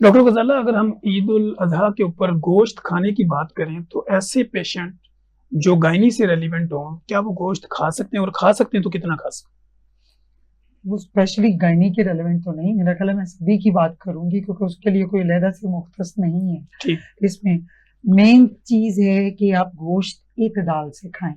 Doctor गजाला, अगर हम ईद उल अजहा के ऊपर गोश्त खाने की बात करें तो ऐसे पेशेंट जो गायनी से रेलिवेंट हो, क्या वो गोश्त खा सकते हैं, और खा सकते हैं तो कितना खा सकते हैं? वो स्पेशली गायनी के रेलेवेंट तो नहीं, मेरा ख्याल है मैं सभी की बात करूंगी क्योंकि उसके लिए कोई अलहदा से मुख्तस नहीं है। ठीक। इसमें मेन चीज है कि आप गोश्त इतदाल से खाएं,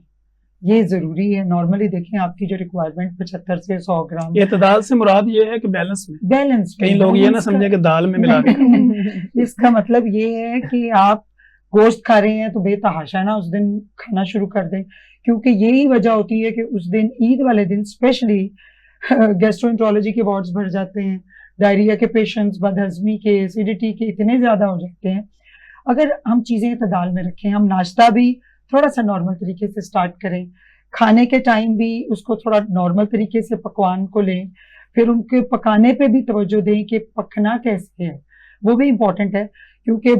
ये जरूरी है। नॉर्मली देखें आपकी जो रिक्वायरमेंट 75 से 100 ग्राम, इतदाल से मुराद ये है कि बैलेंस में। बैलेंस में। कई लोग ये ना समझे कि दाल में मिला के। इसका मतलब ये है कि आप गोश्त खा रहे हैं तो बेतहाशा ना उस दिन खाना शुरू कर दें, क्योंकि यही वजह होती है कि उस दिन ईद वाले दिन स्पेशली गैस्ट्रोएंटरोलॉजी के वार्ड्स भर जाते हैं, डायरिया के पेशेंट्स, बदहजमी के, एसिडिटी के इतने ज्यादा हो जाते हैं। अगर हम चीजें इतदाल में रखें, हम नाश्ता भी थोड़ा सा नॉर्मल तरीके से स्टार्ट करें, खाने के टाइम भी उसको थोड़ा नॉर्मल तरीके से पकवान को लें, फिर उनके पकाने पे भी तवज्जो दें कि पकना कैसे है, वो भी इम्पोर्टेंट है। क्योंकि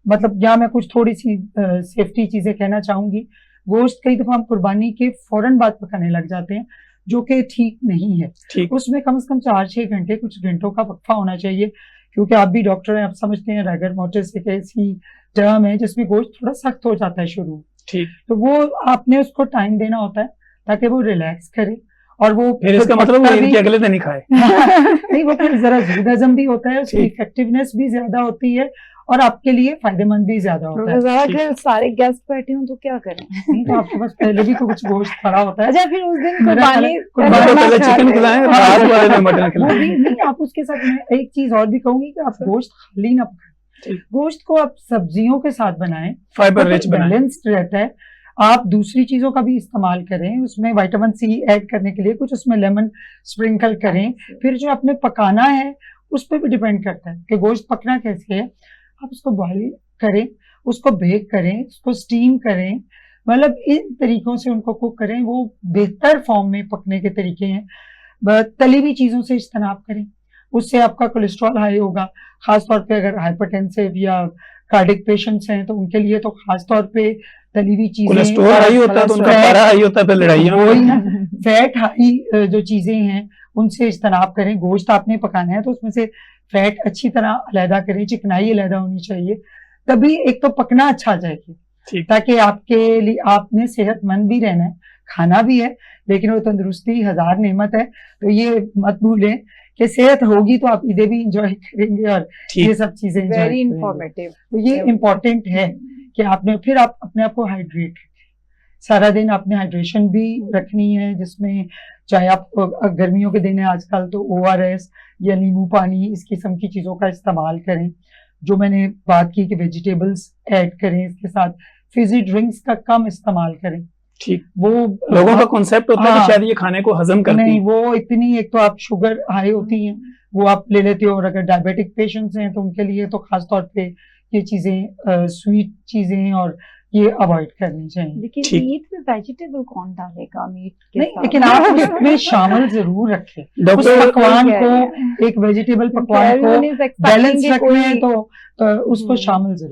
मतलब यहाँ मैं कुछ थोड़ी सी सेफ्टी चीजें कहना चाहूंगी। गोश्त कई दफा हम कुर्बानी के फौरन बाद पकाने लग जाते हैं, जो कि ठीक नहीं है। ठीक। उसमें कम से कम 4-6 घंटे, कुछ घंटों का वक्फा होना चाहिए, क्योंकि आप भी डॉक्टर हैं, आप समझते हैं रैगर मोर्टिस एक ऐसी टर्म है जिसमें गोश्त थोड़ा सख्त हो जाता है शुरू। ठीक। तो वो आपने उसको टाइम देना होता है ताकि वो रिलैक्स करे, और वो फिर इसका मतलब वो ईद के अगले दिन ही खाए। नहीं, वो फिर जरा जूद हजम भी होता है, उसकी इफेक्टिवनेस भी ज्यादा होती है और आपके लिए फायदेमंद भी ज्यादा होता है। अगर सारे गेस्ट बैठे हों तो क्या करें? नहीं तो आपके पास पहले भी तो कुछ गोश्त पड़ा होता है। अच्छा, फिर उस दिन चिकन खिलाएं, रात वाले दिन मटन खिलाएं। नहीं, आप उसके साथ मैं एक चीज और भी कहूंगी कि आप गोश्त खाली ना पकाएं, गोश्त को आप सब्जियों के साथ बनाएं, फाइबर रिच बनाएं, बैलेंस्ड रहता है। आप दूसरी चीजों का भी इस्तेमाल करें, उसमें विटामिन सी ऐड करने के लिए कुछ उसमें लेमन स्प्रिंकल करें। फिर जो आपने पकाना है उस पर भी डिपेंड करता है कि गोश्त पकना कैसे है। आप उसको बॉईल करें, उसको बेक करें, उसको स्टीम करें, मतलब इन तरीकों से उनको कुक करें, वो बेहतर फॉर्म में पकने के तरीके हैं। तली हुई चीजों से इज्तनाब करें, उससे आपका कोलेस्ट्रॉल हाई होगा। खासतौर पे अगर हाइपरटेंसिव या कार्डिक पेशेंट्स हैं तो उनके लिए तो खासतौर पे तली हुई चीजें, कोलेस्ट्रॉल हाई होता है तो उनका पारा हाई होता है, फिर लड़ाइयां। वही ना, फैट हाई जो चीजें हैं उनसे इज्तनाब करें। गोश्त आपने पकाना है तो उसमें से फैट अच्छी तरह अलहदा करें, चिकनाई अलहदा होनी चाहिए, तभी एक तो पकना अच्छा जाएगी, ताकि आपके लिए आपने सेहतमंद भी रहना है, खाना भी है, लेकिन वो तंदुरुस्ती हजार नेमत है। तो ये मत भूलें कि सेहत होगी तो आप ईदें भी इंजॉय करेंगे और ये सब चीजें वेरी इंफॉर्मेटिव। तो ये इम्पोर्टेंट है कि आपने फिर आप अपने आप को हाइड्रेट रखें। सारा दिन आपने हाइड्रेशन भी रखनी है, जिसमें चाहे आप गर्मियों के दिन है आजकल तो ORS या नींबू पानी, इस किस्म की चीजों का इस्तेमाल करें। जो मैंने बात की कि वेजिटेबल्स ऐड करें, इसके साथ फिजी ड्रिंक्स का कम इस्तेमाल करें। ठीक। वो लोगों का कॉन्सेप्ट होता है कि शायद ये खाने को हजम करती नहीं, वो इतनी, एक तो आप शुगर हाई होती हैं वो आप ले लेते हो, और अगर डायबिटिक पेशेंट्स हैं तो उनके लिए तो खासतौर पे ये चीजें स्वीट चीजें और ये अवॉइड करनी चाहिए। लेकिन ईद में वेजिटेबल कौन डालेगा मीट के नहीं, साथ? लेकिन आप उसमें शामिल जरूर रखें, उस पकवान को, एक वेजिटेबल पकवान को बैलेंस रखना है तो उसको शामिल जरूर